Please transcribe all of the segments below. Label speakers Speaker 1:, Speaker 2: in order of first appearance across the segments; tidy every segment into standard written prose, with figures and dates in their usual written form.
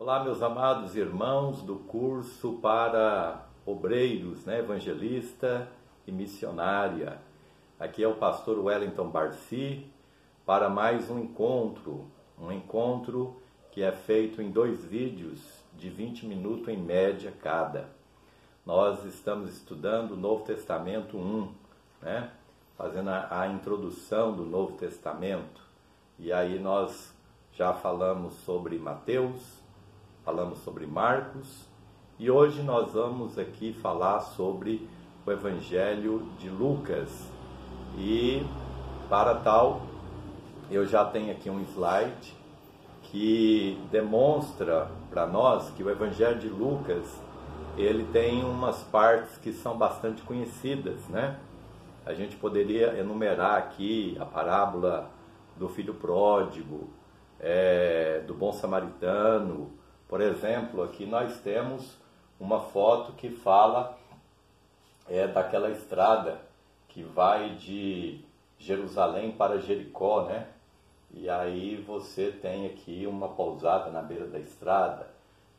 Speaker 1: Olá, meus amados irmãos do curso para obreiros, evangelista e missionária. Aqui é o pastor Wellington Barci para mais um encontro que é feito em 2 vídeos de 20 minutos em média cada. Nós estamos estudando o Novo Testamento 1, fazendo a introdução do Novo Testamento. E aí nós já falamos sobre Mateus, falamos sobre Marcos, e hoje nós vamos aqui falar sobre o Evangelho de Lucas. E para tal, eu já tenho aqui um slide que demonstra para nós que o Evangelho de Lucas, ele tem umas partes que são bastante conhecidas, A gente poderia enumerar aqui a parábola do filho pródigo, do bom samaritano. Por exemplo, aqui nós temos uma foto que fala daquela estrada que vai de Jerusalém para Jericó, E aí você tem aqui uma pousada na beira da estrada,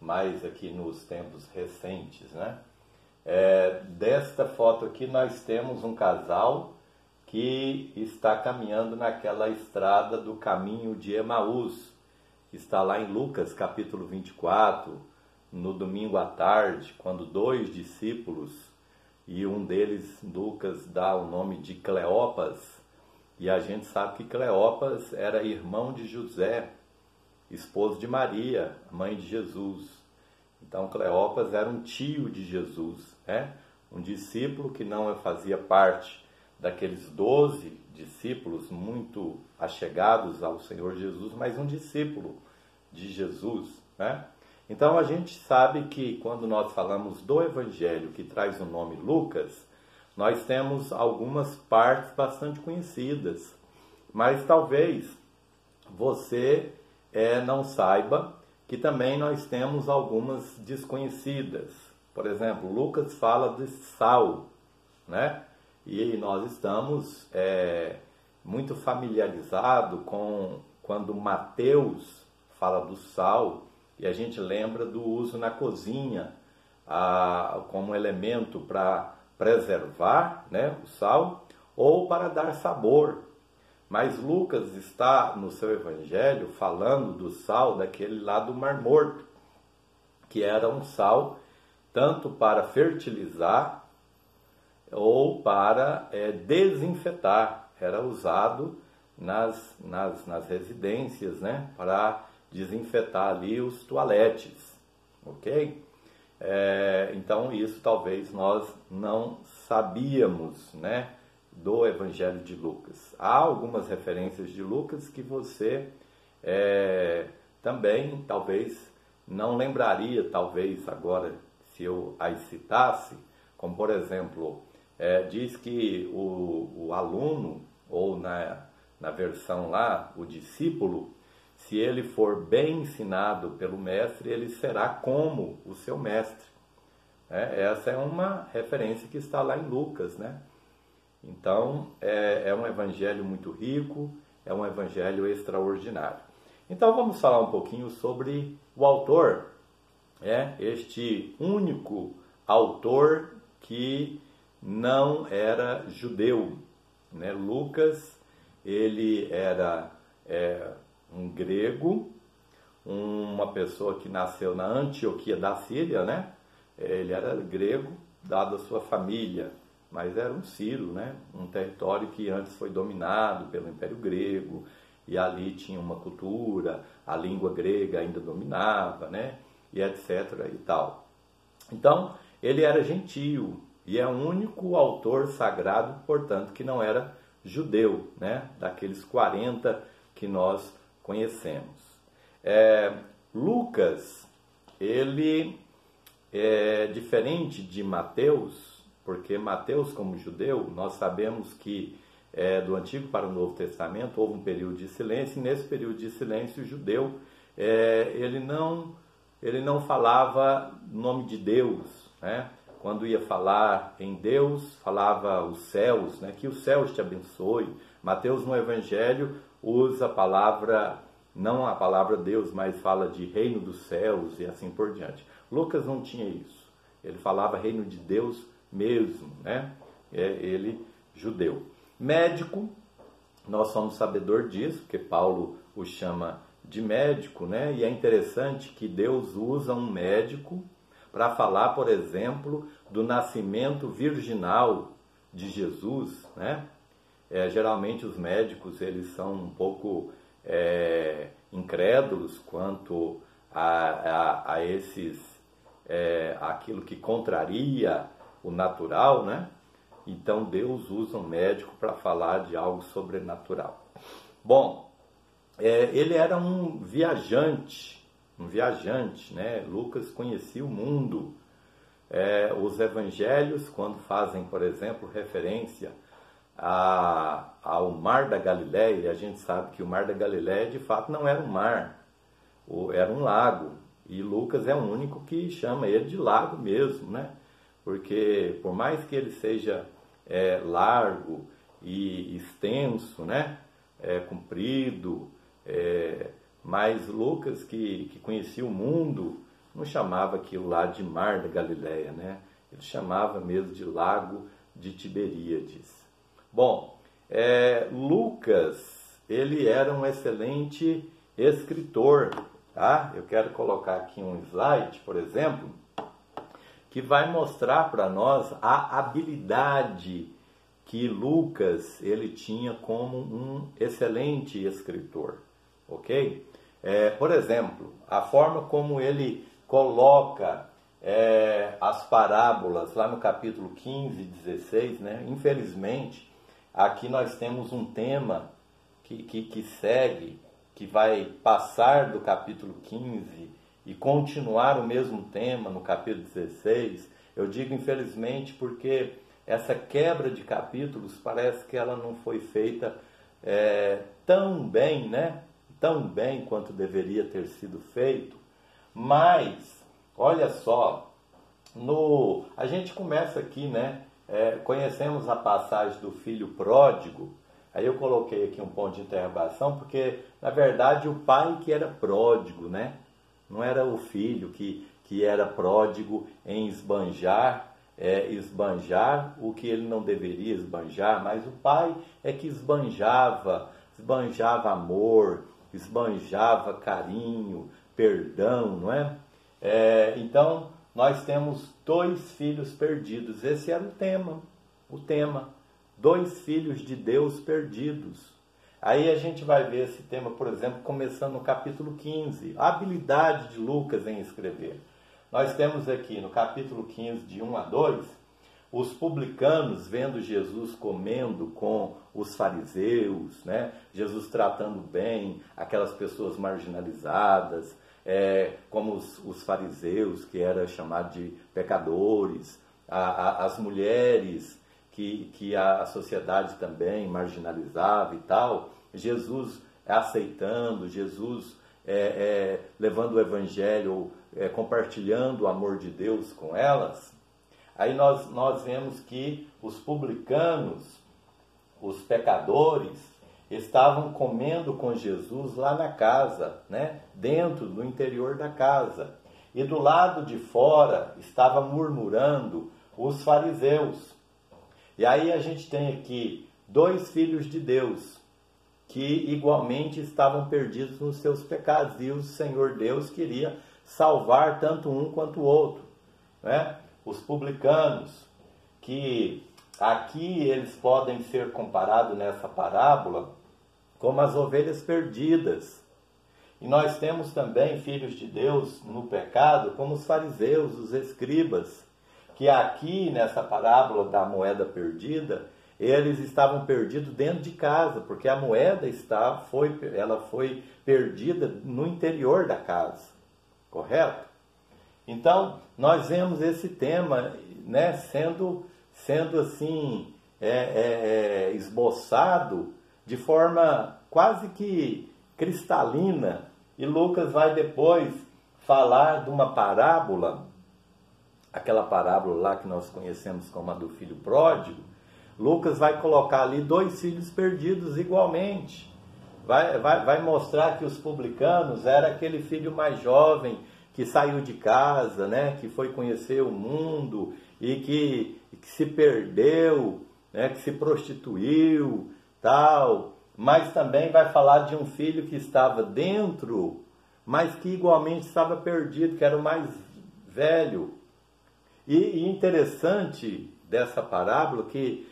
Speaker 1: mais aqui nos tempos recentes, Desta foto aqui nós temos um casal que está caminhando naquela estrada do caminho de Emaús, que está lá em Lucas capítulo 24, no domingo à tarde, quando 2 discípulos, e um deles, Lucas, dá o nome de Cleopas, e a gente sabe que Cleopas era irmão de José, esposo de Maria, mãe de Jesus. Então Cleopas era um tio de Jesus, um discípulo que não fazia parte daqueles 12 discípulos muito achegados ao Senhor Jesus, mas um discípulo de Jesus, Então a gente sabe que quando nós falamos do Evangelho que traz o nome Lucas, nós temos algumas partes bastante conhecidas, mas talvez você não saiba que também nós temos algumas desconhecidas. Por exemplo, Lucas fala de sal, E nós estamos muito familiarizados com quando Mateus fala do sal, e a gente lembra do uso na cozinha como elemento para preservar o sal ou para dar sabor. Mas Lucas está no seu evangelho falando do sal daquele lá do Mar Morto, que era um sal tanto para fertilizar ou para desinfetar. Era usado nas residências, para desinfetar ali os toaletes, ok? Então isso talvez nós não sabíamos, do Evangelho de Lucas. Há algumas referências de Lucas que você também talvez não lembraria, talvez agora se eu as citasse, como por exemplo, diz que o aluno, ou na versão lá, o discípulo, se ele for bem ensinado pelo mestre, ele será como o seu mestre. Essa é uma referência que está lá em Lucas, Então, é um evangelho muito rico, é um evangelho extraordinário. Então, vamos falar um pouquinho sobre o autor, este único autor que não era judeu, Lucas, ele era um grego, uma pessoa que nasceu na Antioquia da Síria, Ele era grego, dado a sua família, mas era um Ciro, Um território que antes foi dominado pelo Império Grego, e ali tinha uma cultura, a língua grega ainda dominava, E etc. e tal. Então, ele era gentio, e é o único autor sagrado, portanto, que não era judeu, Daqueles 40 que nós conhecemos. Lucas, ele é diferente de Mateus, porque Mateus, como judeu, nós sabemos que do Antigo para o Novo Testamento houve um período de silêncio, e nesse período de silêncio o judeu ele não falava o nome de Deus, Quando ia falar em Deus, falava os céus, que os céus te abençoe. Mateus no Evangelho usa a palavra não a palavra Deus, mas fala de reino dos céus e assim por diante. Lucas não tinha isso. Ele falava reino de Deus mesmo, né? Ele, judeu. Médico, nós somos sabedor disso, porque Paulo o chama de médico, né? E é interessante que Deus usa um médico para falar, por exemplo, do nascimento virginal de Jesus, né? Geralmente os médicos eles são um pouco incrédulos quanto a aquilo que contraria o natural, né? Então Deus usa um médico para falar de algo sobrenatural. Bom, ele era um viajante, né? Lucas conhecia o mundo. Os evangelhos, quando fazem, por exemplo, referência ao Mar da Galileia, a gente sabe que o Mar da Galileia de fato não era um mar, era um lago. E Lucas é o único que chama ele de lago mesmo, né? Porque por mais que ele seja largo e extenso, né? Comprido, mas Lucas, que conhecia o mundo, não chamava aquilo lá de Mar da Galileia, né? Ele chamava mesmo de Lago de Tiberíades. Bom, Lucas, ele era um excelente escritor, tá? Eu quero colocar aqui um slide, por exemplo, que vai mostrar para nós a habilidade que Lucas ele tinha como um excelente escritor, ok? Por exemplo, a forma como ele coloca as parábolas lá no capítulo 15 e 16, né? Infelizmente, aqui nós temos um tema que segue, que vai passar do capítulo 15 e continuar o mesmo tema no capítulo 16. Eu digo infelizmente porque essa quebra de capítulos parece que ela não foi feita tão bem, né? Tão bem quanto deveria ter sido feito. Mas, olha só, a gente começa aqui, né? Conhecemos a passagem do filho pródigo. Aí eu coloquei aqui um ponto de interrogação, porque, na verdade, o pai que era pródigo, né? Não era o filho que era pródigo em esbanjar o que ele não deveria esbanjar, mas o pai é que esbanjava amor, esbanjava carinho, perdão, não é? Então, nós temos 2 filhos perdidos. Esse era o tema. 2 filhos de Deus perdidos. Aí a gente vai ver esse tema, por exemplo, começando no capítulo 15. A habilidade de Lucas em escrever. Nós temos aqui no capítulo 15, de 1 a 2, os publicanos vendo Jesus comendo com os fariseus, né? Jesus tratando bem aquelas pessoas marginalizadas, como os fariseus, que era chamado de pecadores, as mulheres que a sociedade também marginalizava e tal. Jesus aceitando, Jesus levando o evangelho, compartilhando o amor de Deus com elas. Aí nós vemos que os publicanos, os pecadores, estavam comendo com Jesus lá na casa, né? Dentro, no interior da casa. E do lado de fora estava murmurando os fariseus. E aí a gente tem aqui 2 filhos de Deus que igualmente estavam perdidos nos seus pecados. E o Senhor Deus queria salvar tanto um quanto o outro, né? Os publicanos, que aqui eles podem ser comparados nessa parábola como as ovelhas perdidas. E nós temos também filhos de Deus no pecado, como os fariseus, os escribas, que aqui nessa parábola da moeda perdida, eles estavam perdidos dentro de casa, porque a moeda ela foi perdida no interior da casa, correto? Então, nós vemos esse tema, né, sendo assim, esboçado de forma quase que cristalina. E Lucas vai depois falar de uma parábola, aquela parábola lá que nós conhecemos como a do filho pródigo. Lucas vai colocar ali 2 filhos perdidos igualmente. vai mostrar que os publicanos era aquele filho mais jovem que saiu de casa, né, que foi conhecer o mundo e que se perdeu, né, que se prostituiu, tal. Mas também vai falar de um filho que estava dentro, mas que igualmente estava perdido, que era o mais velho. E interessante dessa parábola que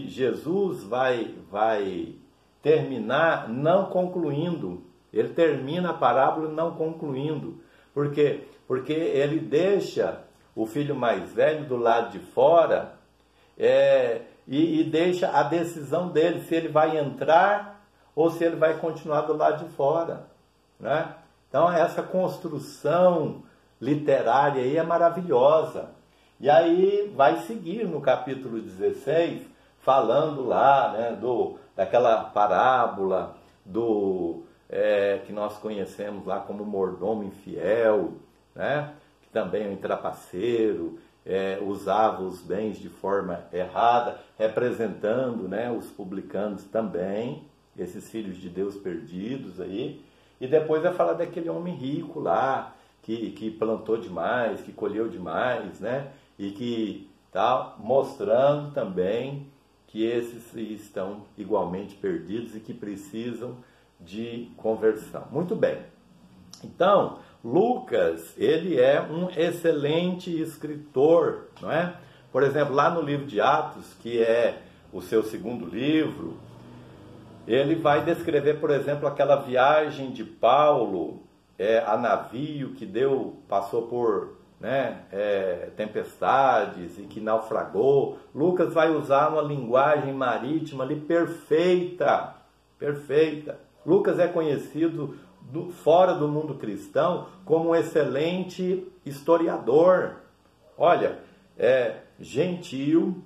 Speaker 1: Jesus vai terminar não concluindo. Ele termina a parábola não concluindo. Por quê? Porque ele deixa o filho mais velho do lado de fora e deixa a decisão dele, se ele vai entrar ou se ele vai continuar do lado de fora, né? Então essa construção literária aí é maravilhosa. E aí vai seguir no capítulo 16, falando lá, né, daquela parábola que nós conhecemos lá como mordomo infiel, né, que também é um trapaceiro, usava os bens de forma errada, representando, né, os publicanos também, esses filhos de Deus perdidos aí. E depois vai falar daquele homem rico lá, que plantou demais, que colheu demais, né? E que está mostrando também que esses estão igualmente perdidos e que precisam de conversão. Muito bem. Então, Lucas, ele é um excelente escritor, não é? Por exemplo, lá no livro de Atos, que é o seu segundo livro, ele vai descrever, por exemplo, aquela viagem de Paulo a navio que passou por, né, tempestades e que naufragou. Lucas vai usar uma linguagem marítima ali perfeita, perfeita. Lucas é conhecido fora do mundo cristão como um excelente historiador. Olha, gentil,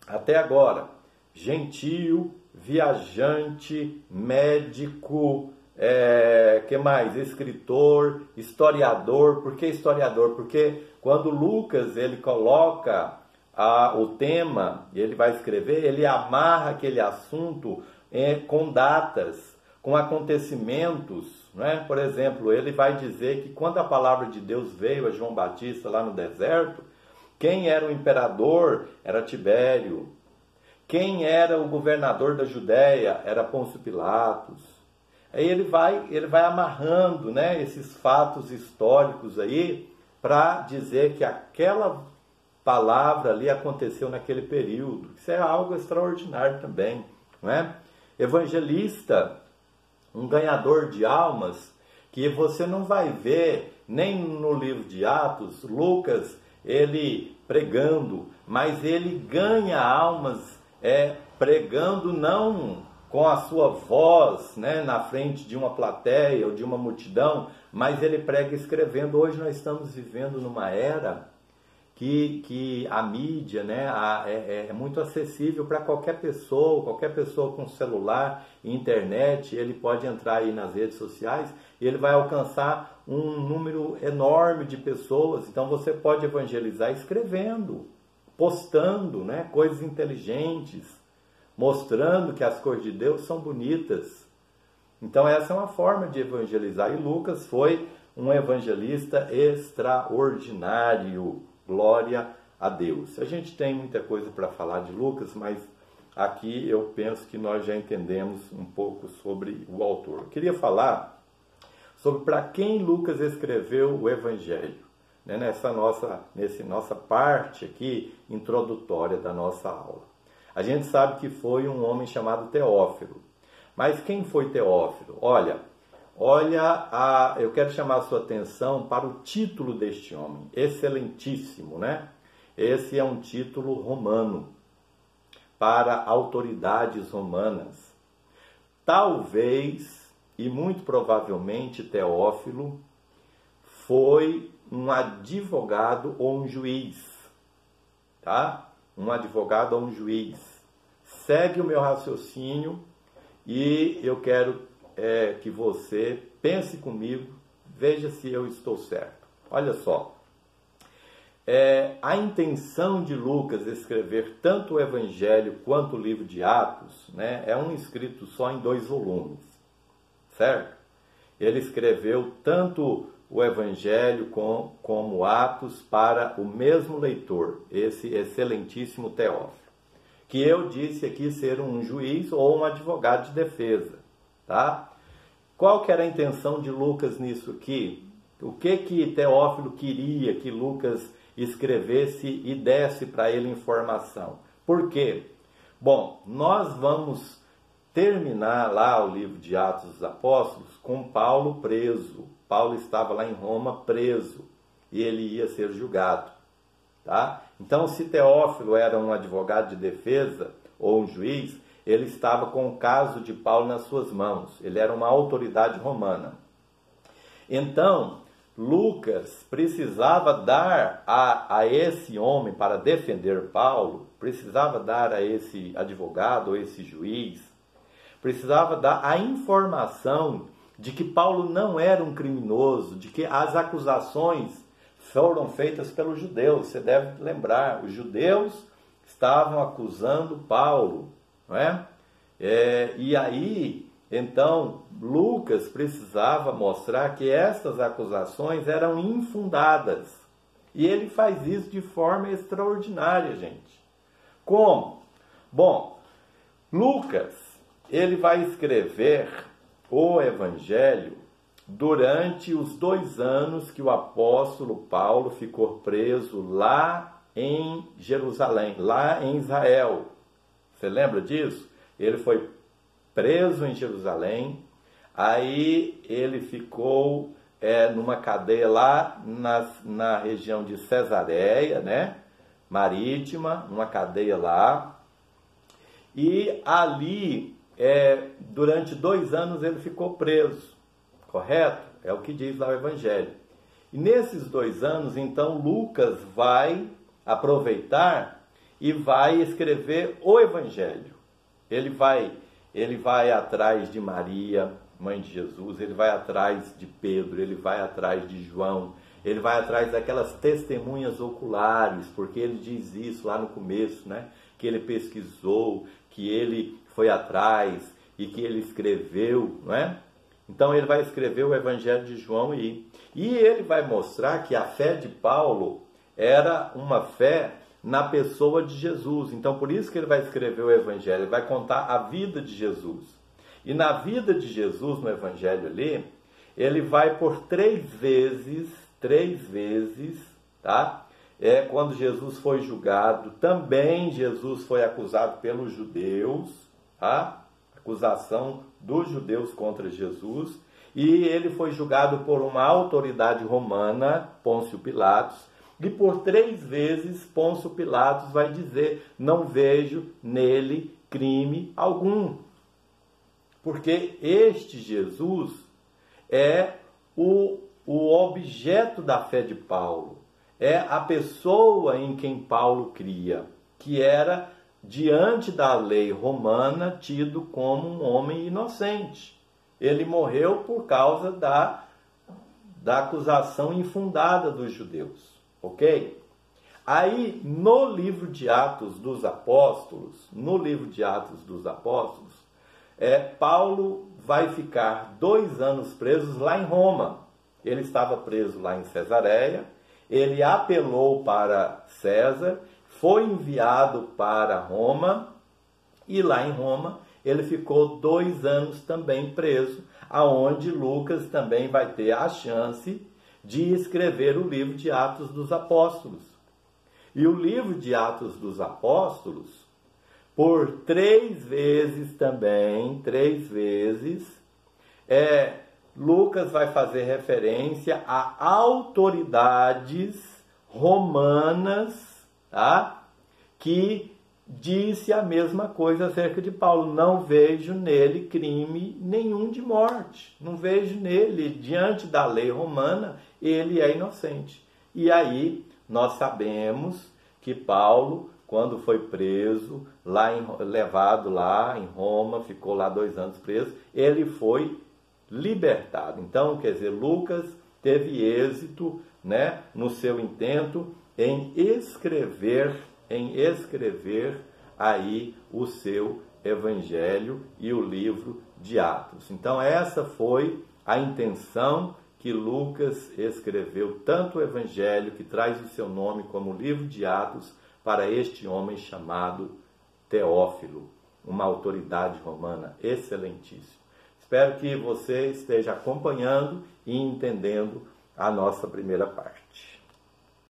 Speaker 1: até agora, gentil, viajante, médico, que mais? Escritor, historiador. Por que historiador? Porque quando Lucas ele coloca o tema, ele vai escrever, ele amarra aquele assunto com datas, com acontecimentos, né? Por exemplo, ele vai dizer que quando a palavra de Deus veio a João Batista lá no deserto, quem era o imperador era Tibério. Quem era o governador da Judéia era Pôncio Pilatos. Aí ele vai amarrando, né, esses fatos históricos aí para dizer que aquela palavra ali aconteceu naquele período. Isso é algo extraordinário também, não é? Evangelista, um ganhador de almas, que você não vai ver nem no livro de Atos, Lucas, ele pregando, mas ele ganha almas pregando não com a sua voz, né, na frente de uma plateia ou de uma multidão, mas ele prega escrevendo. Hoje nós estamos vivendo numa era que a mídia, né, é muito acessível para qualquer pessoa com celular e internet. Ele pode entrar aí nas redes sociais e ele vai alcançar um número enorme de pessoas. Então você pode evangelizar escrevendo, postando, né, coisas inteligentes, mostrando que as coisas de Deus são bonitas. Então essa é uma forma de evangelizar. E Lucas foi um evangelista extraordinário. Glória a Deus. A gente tem muita coisa para falar de Lucas, mas aqui eu penso que nós já entendemos um pouco sobre o autor. Eu queria falar sobre para quem Lucas escreveu o Evangelho, né, nessa nossa parte aqui introdutória da nossa aula. A gente sabe que foi um homem chamado Teófilo. Mas quem foi Teófilo? Olha, eu quero chamar a sua atenção para o título deste homem, excelentíssimo, né? Esse é um título romano, para autoridades romanas. Talvez, e muito provavelmente, Teófilo foi um advogado ou um juiz, tá? Um advogado ou um juiz. Segue o meu raciocínio e eu quero que você pense comigo, veja se eu estou certo. Olha só, a intenção de Lucas escrever tanto o Evangelho quanto o livro de Atos, né, é um escrito só em 2 volumes. certo? Ele escreveu tanto o Evangelho como Atos para o mesmo leitor, esse excelentíssimo Teófilo, que eu disse aqui ser um juiz ou um advogado de defesa, tá? Qual que era a intenção de Lucas nisso aqui? O que Teófilo queria que Lucas escrevesse e desse para ele informação? Por quê? Bom, nós vamos terminar lá o livro de Atos dos Apóstolos com Paulo preso. Paulo estava lá em Roma preso e ele ia ser julgado, tá? Então, se Teófilo era um advogado de defesa ou um juiz, ele estava com o caso de Paulo nas suas mãos. Ele era uma autoridade romana. Então, Lucas precisava dar a esse homem, para defender Paulo, precisava dar a esse advogado ou esse juiz, precisava dar a informação de que Paulo não era um criminoso, de que as acusações foram feitas pelos judeus. Você deve lembrar, os judeus estavam acusando Paulo, não é? E aí, então, Lucas precisava mostrar que essas acusações eram infundadas. E ele faz isso de forma extraordinária, gente. Como? Bom, Lucas, ele vai escrever o Evangelho durante os 2 anos que o apóstolo Paulo ficou preso lá em Jerusalém, lá em Israel. Você lembra disso? Ele foi preso em Jerusalém, aí ele ficou numa cadeia lá na região de Cesareia, né? Marítima, numa cadeia lá, e ali durante 2 anos ele ficou preso, correto? É o que diz lá o Evangelho. E nesses 2 anos, então, Lucas vai aproveitar e vai escrever o Evangelho. Ele vai atrás de Maria, mãe de Jesus, ele vai atrás de Pedro, ele vai atrás de João, ele vai atrás daquelas testemunhas oculares, porque ele diz isso lá no começo, né? Que ele pesquisou, que ele foi atrás e que ele escreveu, não é? Então ele vai escrever o Evangelho de João e ele vai mostrar que a fé de Paulo era uma fé na pessoa de Jesus. Então por isso que ele vai escrever o Evangelho, ele vai contar a vida de Jesus. E na vida de Jesus, no Evangelho ali, ele vai por 3 vezes, tá? Quando Jesus foi julgado, também Jesus foi acusado pelos judeus, tá? Acusação dos judeus contra Jesus, e ele foi julgado por uma autoridade romana, Pôncio Pilatos, e por 3 vezes Pôncio Pilatos vai dizer: não vejo nele crime algum. Porque este Jesus é o objeto da fé de Paulo, é a pessoa em quem Paulo cria, que era, diante da lei romana, tido como um homem inocente. Ele morreu por causa da acusação infundada dos judeus, ok? Aí, no livro de Atos dos Apóstolos, Paulo vai ficar 2 anos presos lá em Roma. Ele estava preso lá em Cesareia, ele apelou para César, foi enviado para Roma, e lá em Roma ele ficou 2 anos também preso, aonde Lucas também vai ter a chance de escrever o livro de Atos dos Apóstolos. E o livro de Atos dos Apóstolos, por 3 vezes também, Lucas vai fazer referência a autoridades romanas, tá? Que disse a mesma coisa acerca de Paulo: não vejo nele crime nenhum de morte, não vejo nele, diante da lei romana, ele é inocente. E aí nós sabemos que Paulo, quando foi preso, levado lá em Roma, ficou lá 2 anos preso, ele foi libertado. Então, quer dizer, Lucas teve êxito, né, no seu intento em escrever aí o seu Evangelho e o livro de Atos. Então essa foi a intenção que Lucas escreveu tanto o Evangelho, que traz o seu nome, como o livro de Atos, para este homem chamado Teófilo, uma autoridade romana excelentíssima. Espero que você esteja acompanhando e entendendo a nossa primeira parte.